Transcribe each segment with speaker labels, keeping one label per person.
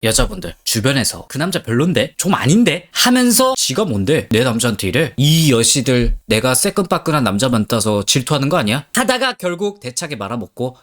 Speaker 1: 여자분들 주변에서 그 남자 별론데? 좀 아닌데? 하면서 지가 뭔데? 내 남자한테 이래? 이 여시들 내가 새끈빠끈한 남자 만나서 질투하는 거 아니야? 하다가 결국 대차게 말아먹고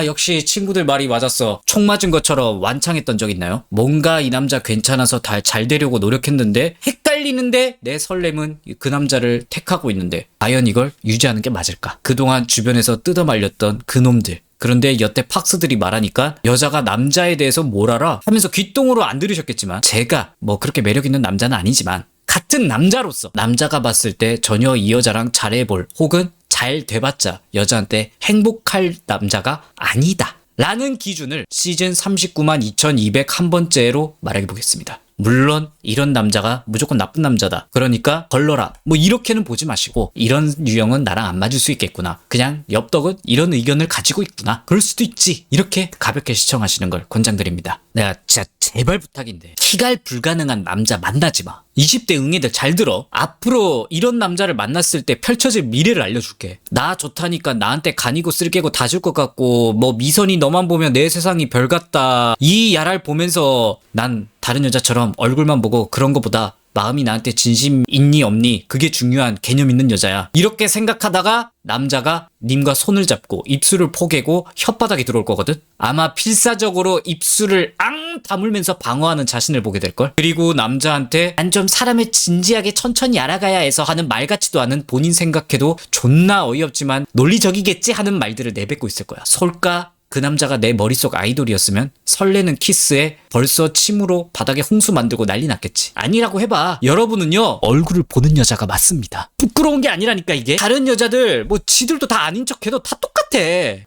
Speaker 1: 역시 친구들 말이 맞았어. 총 맞은 것처럼 완창했던 적 있나요? 뭔가 이 남자 괜찮아서 잘 되려고 노력했는데 헷갈리는데 내 설렘은 그 남자를 택하고 있는데 과연 이걸 유지하는 게 맞을까? 그동안 주변에서 뜯어말렸던 그놈들, 그런데 여태 팍스들이 말하니까 여자가 남자에 대해서 뭘 알아? 하면서 귓등으로 안 들으셨겠지만 제가 뭐 그렇게 매력 있는 남자는 아니지만 같은 남자로서 남자가 봤을 때 전혀 이 여자랑 잘해볼 혹은 잘 돼봤자 여자한테 행복할 남자가 아니다 라는 기준을 시즌 39만 2201번째로 말해보겠습니다. 물론 이런 남자가 무조건 나쁜 남자다, 그러니까 걸러라, 뭐 이렇게는 보지 마시고 이런 유형은 나랑 안 맞을 수 있겠구나, 그냥 엽떡은 이런 의견을 가지고 있구나, 그럴 수도 있지, 이렇게 가볍게 시청하시는 걸 권장드립니다. 내가 진짜 제발 부탁인데 키갈 불가능한 남자 만나지 마. 20대 응애들 잘 들어. 앞으로 이런 남자를 만났을 때 펼쳐질 미래를 알려줄게. 나 좋다니까 나한테 간이고 쓸개고 다 줄 것 같고 뭐 미선이 너만 보면 내 세상이 별 같다, 이 야랄 보면서 난 다른 여자처럼 얼굴만 보고 그런 거보다 마음이 나한테 진심 있니 없니 그게 중요한 개념 있는 여자야, 이렇게 생각하다가 남자가 님과 손을 잡고 입술을 포개고 혓바닥에 들어올 거거든. 아마 필사적으로 입술을 앙 다물면서 방어하는 자신을 보게 될걸. 그리고 남자한테 난 좀 사람을 진지하게 천천히 알아가야 해서 하는 말 같지도 않은, 본인 생각해도 존나 어이없지만 논리적이겠지 하는 말들을 내뱉고 있을 거야. 솔까 그 남자가 내 머릿속 아이돌이었으면 설레는 키스에 벌써 침으로 바닥에 홍수 만들고 난리 났겠지. 아니라고 해봐. 여러분은요 얼굴을 보는 여자가 맞습니다. 부끄러운 게 아니라니까 이게. 다른 여자들 뭐 지들도 다 아닌 척해도 다 똑같아.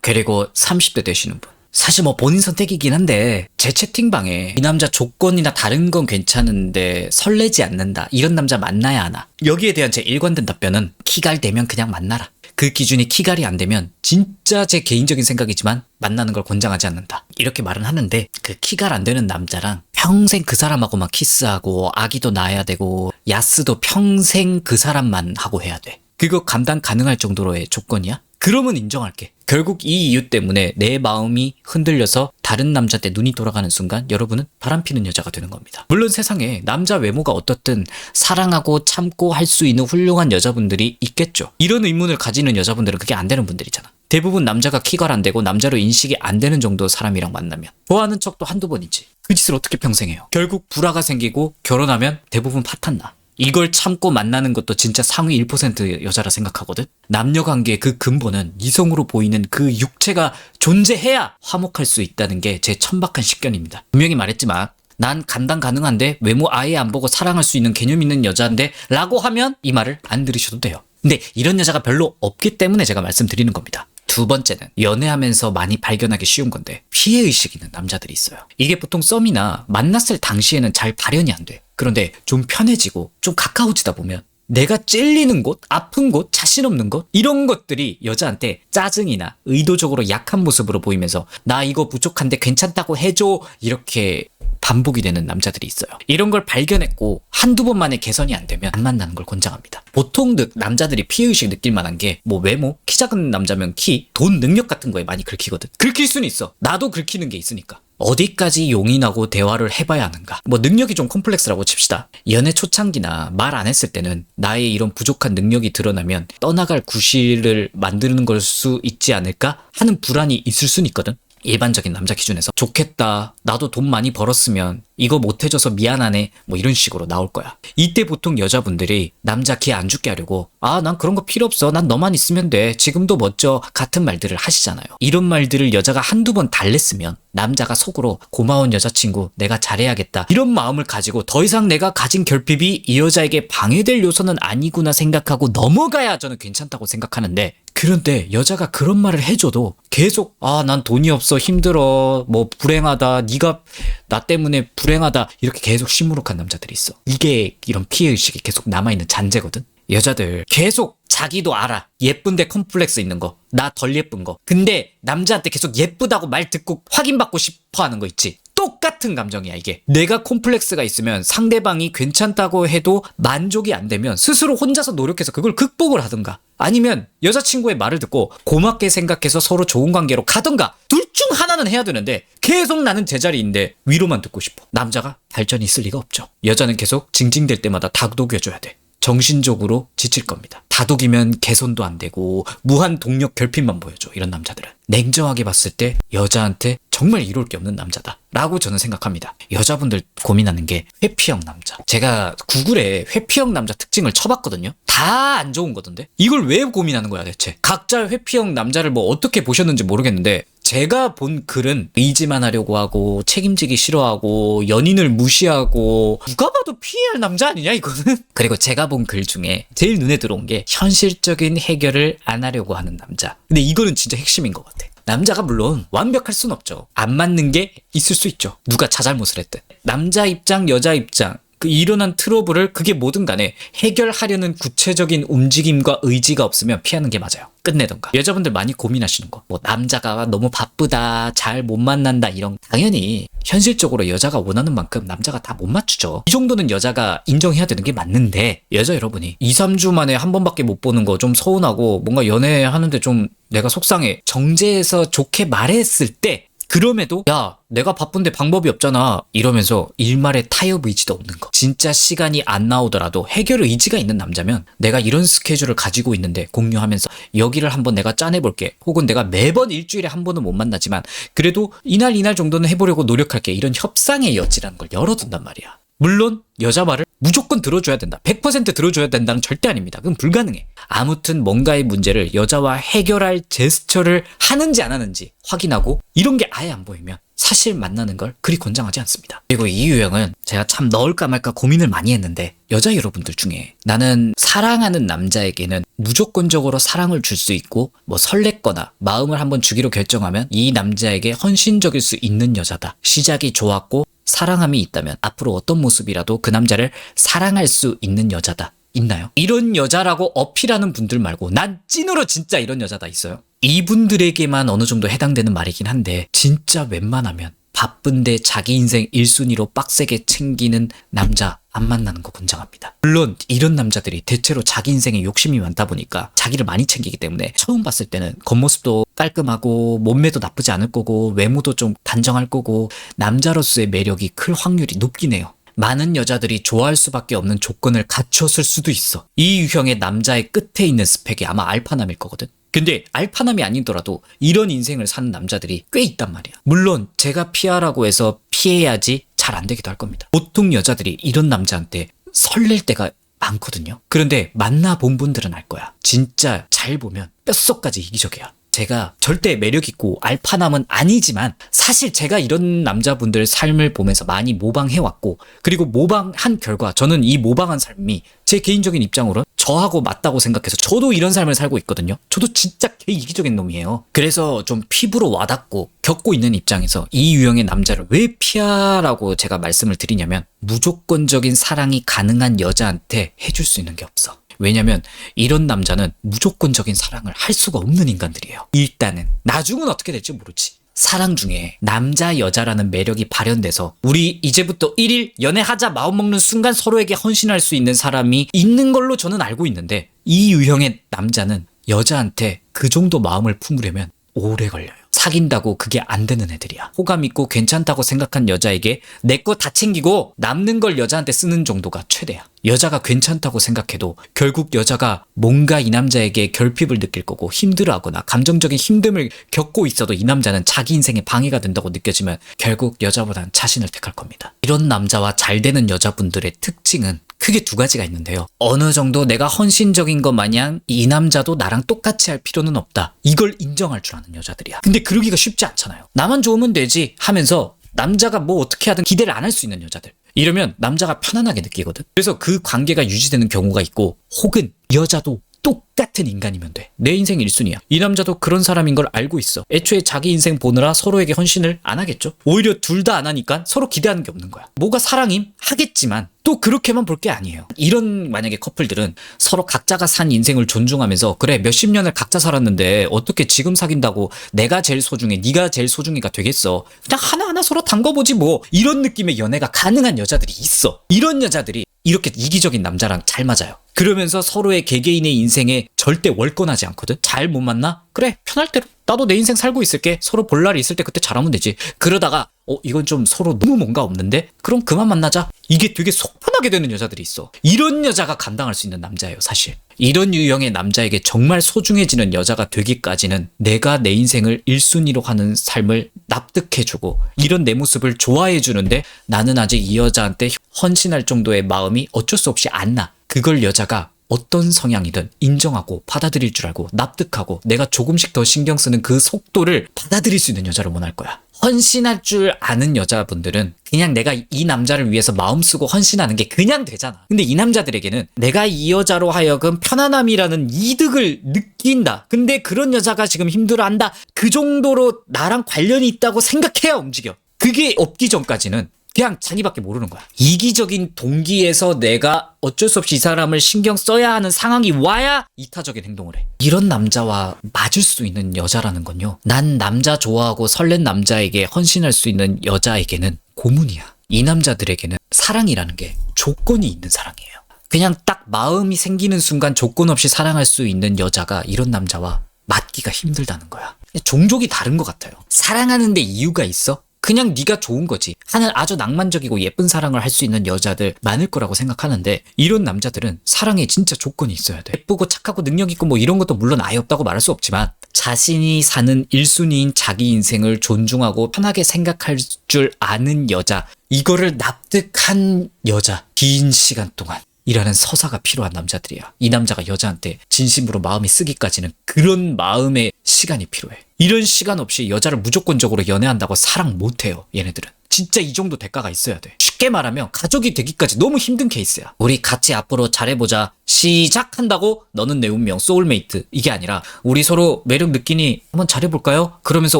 Speaker 1: 그리고 30대 되시는 분, 사실 뭐 본인 선택이긴 한데 제 채팅방에 이 남자 조건이나 다른 건 괜찮은데 설레지 않는다, 이런 남자 만나야 하나, 여기에 대한 제 일관된 답변은 키갈 되면 그냥 만나라. 그 기준이 키갈이 안 되면 진짜 제 개인적인 생각이지만 만나는 걸 권장하지 않는다, 이렇게 말은 하는데 그 키갈 안 되는 남자랑 평생 그 사람하고만 키스하고 아기도 낳아야 되고 야스도 평생 그 사람만 하고 해야 돼. 그거 감당 가능할 정도로의 조건이야? 그러면 인정할게. 결국 이 이유 때문에 내 마음이 흔들려서 다른 남자한테 눈이 돌아가는 순간 여러분은 바람피는 여자가 되는 겁니다. 물론 세상에 남자 외모가 어떻든 사랑하고 참고 할 수 있는 훌륭한 여자분들이 있겠죠. 이런 의문을 가지는 여자분들은 그게 안 되는 분들이잖아. 대부분 남자가 키가 안 되고 남자로 인식이 안 되는 정도 사람이랑 만나면 좋아하는 척도 한두 번이지. 그 짓을 어떻게 평생 해요. 결국 불화가 생기고 결혼하면 대부분 파탄나. 이걸 참고 만나는 것도 진짜 상위 1% 여자라 생각하거든. 남녀관계의 그 근본은 이성으로 보이는 그 육체가 존재해야 화목할 수 있다는 게 제 천박한 식견입니다. 분명히 말했지만 난 감당 가능한데 외모 아예 안 보고 사랑할 수 있는 개념 있는 여자인데 라고 하면 이 말을 안 들으셔도 돼요. 근데 이런 여자가 별로 없기 때문에 제가 말씀드리는 겁니다. 두 번째는 연애하면서 많이 발견하기 쉬운 건데 피해의식 있는 남자들이 있어요. 이게 보통 썸이나 만났을 당시에는 잘 발현이 안 돼. 그런데 좀 편해지고 좀 가까워지다 보면 내가 찔리는 곳, 아픈 곳, 자신 없는 곳, 이런 것들이 여자한테 짜증이나 의도적으로 약한 모습으로 보이면서 나 이거 부족한데 괜찮다고 해줘, 이렇게 반복이 되는 남자들이 있어요. 이런 걸 발견했고 한두 번 만에 개선이 안 되면 안 만나는 걸 권장합니다. 보통 남자들이 피해의식 느낄 만한 게 뭐 외모, 키 작은 남자면 키, 돈, 능력 같은 거에 많이 긁히거든. 긁힐 수는 있어. 나도 긁히는 게 있으니까. 어디까지 용인하고 대화를 해봐야 하는가. 뭐 능력이 좀 콤플렉스라고 칩시다. 연애 초창기나 말 안 했을 때는 나의 이런 부족한 능력이 드러나면 떠나갈 구실을 만드는 걸 수 있지 않을까 하는 불안이 있을 수는 있거든. 일반적인 남자 기준에서 좋겠다, 나도 돈 많이 벌었으면, 이거 못해줘서 미안하네, 뭐 이런 식으로 나올 거야. 이때 보통 여자분들이 남자 기회 안 죽게 하려고 난 그런 거 필요 없어, 난 너만 있으면 돼, 지금도 멋져 같은 말들을 하시잖아요. 이런 말들을 여자가 한두 번 달랬으면 남자가 속으로 고마운 여자친구, 내가 잘해야겠다, 이런 마음을 가지고 더 이상 내가 가진 결핍이 이 여자에게 방해될 요소는 아니구나 생각하고 넘어가야 저는 괜찮다고 생각하는데, 그런데 여자가 그런 말을 해줘도 계속 난 돈이 없어, 힘들어, 뭐 불행하다, 네가 나 때문에 불행하다, 이렇게 계속 시무룩한 남자들이 있어. 이게 이런 피해의식이 계속 남아있는 잔재거든. 여자들 계속 자기도 알아, 예쁜데 컴플렉스 있는 거, 나 덜 예쁜 거. 근데 남자한테 계속 예쁘다고 말 듣고 확인받고 싶어 하는 거 있지. 똑같은 감정이야 이게. 내가 콤플렉스가 있으면 상대방이 괜찮다고 해도 만족이 안 되면 스스로 혼자서 노력해서 그걸 극복을 하든가, 아니면 여자친구의 말을 듣고 고맙게 생각해서 서로 좋은 관계로 가든가, 둘 중 하나는 해야 되는데 계속 나는 제자리인데 위로만 듣고 싶어. 남자가 발전이 있을 리가 없죠. 여자는 계속 징징댈 때마다 다독여줘야 돼. 정신적으로 지칠 겁니다. 다독이면 개선도 안 되고 무한 동력 결핍만 보여줘. 이런 남자들은 냉정하게 봤을 때 여자한테 정말 이로울 게 없는 남자다 라고 저는 생각합니다. 여자분들 고민하는 게 회피형 남자. 제가 구글에 회피형 남자 특징을 쳐봤거든요. 다 안 좋은 거던데 이걸 왜 고민하는 거야 대체. 각자 회피형 남자를 뭐 어떻게 보셨는지 모르겠는데 제가 본 글은 의지만 하려고 하고 책임지기 싫어하고 연인을 무시하고, 누가 봐도 피해야 할 남자 아니냐 이거는. 그리고 제가 본 글 중에 제일 눈에 들어온 게 현실적인 해결을 안 하려고 하는 남자. 근데 이거는 진짜 핵심인 것 같아. 남자가 물론 완벽할 순 없죠. 안 맞는 게 있을 수 있죠. 누가 자잘못을 했든. 남자 입장 여자 입장 그 일어난 트러블을 그게 뭐든 간에 해결하려는 구체적인 움직임과 의지가 없으면 피하는 게 맞아요. 끝내던가. 여자분들 많이 고민하시는 거, 뭐 남자가 너무 바쁘다, 잘 못 만난다, 이런. 당연히 현실적으로 여자가 원하는 만큼 남자가 다 못 맞추죠. 이 정도는 여자가 인정해야 되는 게 맞는데, 여자 여러분이 2, 3주 만에 한 번밖에 못 보는 거 좀 서운하고 뭔가 연애하는데 좀 내가 속상해, 정제해서 좋게 말했을 때, 그럼에도 야 내가 바쁜데 방법이 없잖아 이러면서 일말의 타협 의지도 없는 거. 진짜 시간이 안 나오더라도 해결 의지가 있는 남자면 내가 이런 스케줄을 가지고 있는데 공유하면서 여기를 한번 내가 짜내볼게, 혹은 내가 매번 일주일에 한 번은 못 만나지만 그래도 이날 정도는 해보려고 노력할게, 이런 협상의 여지라는 걸 열어둔단 말이야. 물론 여자 말을 무조건 들어줘야 된다, 100% 들어줘야 된다는 절대 아닙니다. 그건 불가능해. 아무튼 뭔가의 문제를 여자와 해결할 제스처를 하는지 안 하는지 확인하고, 이런 게 아예 안 보이면 사실 만나는 걸 그리 권장하지 않습니다. 그리고 이 유형은 제가 참 넣을까 말까 고민을 많이 했는데, 여자 여러분들 중에 나는 사랑하는 남자에게는 무조건적으로 사랑을 줄 수 있고 뭐 설렜거나 마음을 한번 주기로 결정하면 이 남자에게 헌신적일 수 있는 여자다, 시작이 좋았고 사랑함이 있다면 앞으로 어떤 모습이라도 그 남자를 사랑할 수 있는 여자다, 있나요? 이런 여자라고 어필하는 분들 말고 난 찐으로 진짜 이런 여자다 있어요? 이분들에게만 어느 정도 해당되는 말이긴 한데, 진짜 웬만하면 바쁜데 자기 인생 1순위로 빡세게 챙기는 남자 안 만나는 거 권장합니다. 물론 이런 남자들이 대체로 자기 인생에 욕심이 많다 보니까 자기를 많이 챙기기 때문에 처음 봤을 때는 겉모습도 깔끔하고 몸매도 나쁘지 않을 거고 외모도 좀 단정할 거고 남자로서의 매력이 클 확률이 높긴 해요. 많은 여자들이 좋아할 수밖에 없는 조건을 갖췄을 수도 있어. 이 유형의 남자의 끝에 있는 스펙이 아마 알파남일 거거든. 근데 알파남이 아니더라도 이런 인생을 사는 남자들이 꽤 있단 말이야. 물론 제가 피하라고 해서 피해야지 잘 안 되기도 할 겁니다. 보통 여자들이 이런 남자한테 설렐 때가 많거든요. 그런데 만나본 분들은 알 거야. 진짜 잘 보면 뼛속까지 이기적이야. 제가 절대 매력있고 알파남은 아니지만 사실 제가 이런 남자분들 삶을 보면서 많이 모방해왔고, 그리고 모방한 결과 저는 이 모방한 삶이 제 개인적인 입장으로 저하고 맞다고 생각해서 저도 이런 삶을 살고 있거든요. 저도 진짜 개 이기적인 놈이에요. 그래서 좀 피부로 와닿고 겪고 있는 입장에서 이 유형의 남자를 왜 피하라고 제가 말씀을 드리냐면, 무조건적인 사랑이 가능한 여자한테 해줄 수 있는 게 없어. 왜냐면 이런 남자는 무조건적인 사랑을 할 수가 없는 인간들이에요. 일단은. 나중은 어떻게 될지 모르지. 사랑 중에 남자 여자라는 매력이 발현돼서 우리 이제부터 1일 연애하자 마음먹는 순간 서로에게 헌신할 수 있는 사람이 있는 걸로 저는 알고 있는데, 이 유형의 남자는 여자한테 그 정도 마음을 품으려면 오래 걸려요. 사귄다고 그게 안 되는 애들이야. 호감 있고 괜찮다고 생각한 여자에게 내 거 다 챙기고 남는 걸 여자한테 쓰는 정도가 최대야. 여자가 괜찮다고 생각해도 결국 여자가 뭔가 이 남자에게 결핍을 느낄 거고 힘들어하거나 감정적인 힘듦을 겪고 있어도 이 남자는 자기 인생에 방해가 된다고 느껴지면 결국 여자보단 자신을 택할 겁니다. 이런 남자와 잘 되는 여자분들의 특징은 크게 두 가지가 있는데요. 어느 정도 내가 헌신적인 것 마냥 이 남자도 나랑 똑같이 할 필요는 없다, 이걸 인정할 줄 아는 여자들이야. 근데 그러기가 쉽지 않잖아요. 나만 좋으면 되지 하면서 남자가 뭐 어떻게 하든 기대를 안 할 수 있는 여자들. 이러면 남자가 편안하게 느끼거든. 그래서 그 관계가 유지되는 경우가 있고, 혹은 여자도 똑같은 인간이면 돼. 내 인생 1순위야. 이 남자도 그런 사람인 걸 알고 있어. 애초에 자기 인생 보느라 서로에게 헌신을 안 하겠죠. 오히려 둘 다 안 하니까 서로 기대하는 게 없는 거야. 뭐가 사랑임? 하겠지만 또 그렇게만 볼 게 아니에요. 이런 만약에 커플들은 서로 각자가 산 인생을 존중하면서 그래 몇십 년을 각자 살았는데 어떻게 지금 사귄다고 내가 제일 소중해 네가 제일 소중해가 되겠어. 그냥 하나하나 서로 담궈보지 뭐. 이런 느낌의 연애가 가능한 여자들이 있어. 이런 여자들이 이렇게 이기적인 남자랑 잘 맞아요. 그러면서 서로의 개개인의 인생에 절대 월권하지 않거든. 잘 못 만나? 그래 편할 대로 나도 내 인생 살고 있을게. 서로 볼 날이 있을 때 그때 잘하면 되지. 그러다가 이건 좀 서로 너무 뭔가 없는데? 그럼 그만 만나자. 이게 되게 속 편하게 되는 여자들이 있어. 이런 여자가 감당할 수 있는 남자예요 사실. 이런 유형의 남자에게 정말 소중해지는 여자가 되기까지는 내가 내 인생을 1순위로 하는 삶을 납득해주고 이런 내 모습을 좋아해주는데 나는 아직 이 여자한테 헌신할 정도의 마음이 어쩔 수 없이 안 나. 그걸 여자가 어떤 성향이든 인정하고 받아들일 줄 알고 납득하고 내가 조금씩 더 신경 쓰는 그 속도를 받아들일 수 있는 여자를 원할 거야. 헌신할 줄 아는 여자분들은 그냥 내가 이 남자를 위해서 마음 쓰고 헌신하는 게 그냥 되잖아. 근데 이 남자들에게는 내가 이 여자로 하여금 편안함이라는 이득을 느낀다. 근데 그런 여자가 지금 힘들어한다. 그 정도로 나랑 관련이 있다고 생각해야 움직여. 그게 없기 전까지는 그냥 자기밖에 모르는 거야. 이기적인 동기에서 내가 어쩔 수 없이 이 사람을 신경 써야 하는 상황이 와야 이타적인 행동을 해. 이런 남자와 맞을 수 있는 여자라는 건요. 난 남자 좋아하고 설렌 남자에게 헌신할 수 있는 여자에게는 고문이야. 이 남자들에게는 사랑이라는 게 조건이 있는 사랑이에요. 그냥 딱 마음이 생기는 순간 조건 없이 사랑할 수 있는 여자가 이런 남자와 맞기가 힘들다는 거야. 종족이 다른 것 같아요. 사랑하는데 이유가 있어? 그냥 네가 좋은 거지. 하는 아주 낭만적이고 예쁜 사랑을 할 수 있는 여자들 많을 거라고 생각하는데 이런 남자들은 사랑에 진짜 조건이 있어야 돼. 예쁘고 착하고 능력 있고 뭐 이런 것도 물론 아예 없다고 말할 수 없지만 자신이 사는 1순위인 자기 인생을 존중하고 편하게 생각할 줄 아는 여자, 이거를 납득한 여자, 긴 시간 동안 이라는 서사가 필요한 남자들이야. 이 남자가 여자한테 진심으로 마음이 쓰기까지는 그런 마음의 시간이 필요해. 이런 시간 없이 여자를 무조건적으로 연애한다고 사랑 못해요. 얘네들은. 진짜 이 정도 대가가 있어야 돼. 쉽게 말하면 가족이 되기까지 너무 힘든 케이스야. 우리 같이 앞으로 잘해보자. 시작한다고 너는 내 운명 소울메이트 이게 아니라 우리 서로 매력 느끼니 한번 잘해볼까요? 그러면서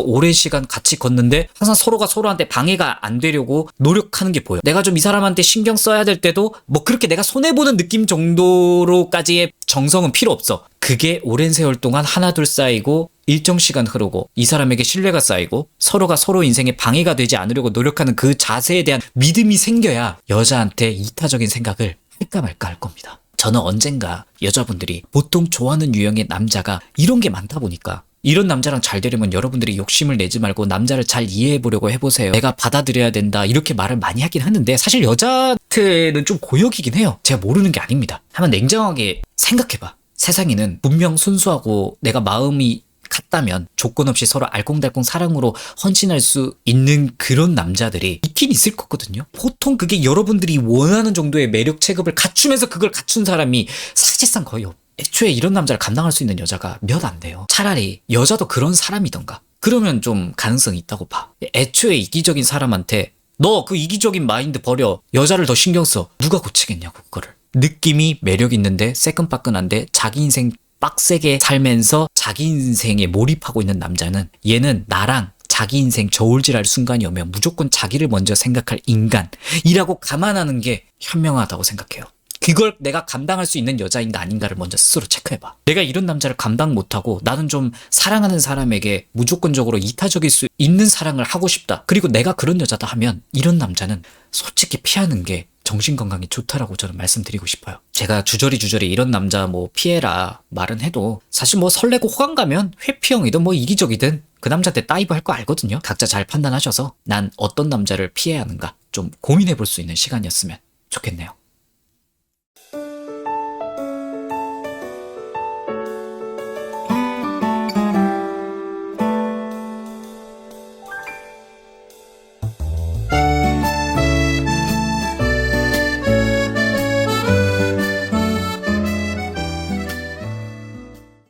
Speaker 1: 오랜 시간 같이 걷는데 항상 서로가 서로한테 방해가 안 되려고 노력하는 게 보여. 내가 좀 이 사람한테 신경 써야 될 때도 뭐 그렇게 내가 손해보는 느낌 정도로까지의 정성은 필요 없어. 그게 오랜 세월 동안 하나둘 쌓이고 일정 시간 흐르고 이 사람에게 신뢰가 쌓이고 서로가 서로 인생에 방해가 되지 않으려고 노력하는 그 자세에 대한 믿음이 생겨야 여자한테 이타적인 생각을 할까 말까 할 겁니다. 저는 언젠가 여자분들이 보통 좋아하는 유형의 남자가 이런 게 많다 보니까 이런 남자랑 잘 되려면 여러분들이 욕심을 내지 말고 남자를 잘 이해해보려고 해보세요. 내가 받아들여야 된다 이렇게 말을 많이 하긴 하는데 사실 여자한테는 좀 고역이긴 해요. 제가 모르는 게 아닙니다. 한번 냉정하게 생각해봐. 세상에는 분명 순수하고 내가 마음이 같다면 조건 없이 서로 알콩달콩 사랑으로 헌신할 수 있는 그런 남자들이 있긴 있을 거거든요. 보통 그게 여러분들이 원하는 정도의 매력 체급을 갖추면서 그걸 갖춘 사람이 사실상 거의 없어요. 애초에 이런 남자를 감당할 수 있는 여자가 몇 안 돼요. 차라리 여자도 그런 사람이던가. 그러면 좀 가능성이 있다고 봐. 애초에 이기적인 사람한테 너 그 이기적인 마인드 버려. 여자를 더 신경 써. 누가 고치겠냐고 그거를. 느낌이 매력 있는데 새끈빠끈한데 자기 인생 빡세게 살면서 자기 인생에 몰입하고 있는 남자는 얘는 나랑 자기 인생 저울질할 순간이 오면 무조건 자기를 먼저 생각할 인간이라고 감안하는 게 현명하다고 생각해요. 그걸 내가 감당할 수 있는 여자인가 아닌가를 먼저 스스로 체크해봐. 내가 이런 남자를 감당 못하고 나는 좀 사랑하는 사람에게 무조건적으로 이타적일 수 있는 사랑을 하고 싶다. 그리고 내가 그런 여자다 하면 이런 남자는 솔직히 피하는 게 정신건강에 좋다라고 저는 말씀드리고 싶어요. 제가 주저리 이런 남자 뭐 피해라 말은 해도 사실 뭐 설레고 호감 가면 회피형이든 뭐 이기적이든 그 남자한테 따이브 할 거 알거든요. 각자 잘 판단하셔서 난 어떤 남자를 피해야 하는가 좀 고민해 볼 수 있는 시간이었으면 좋겠네요.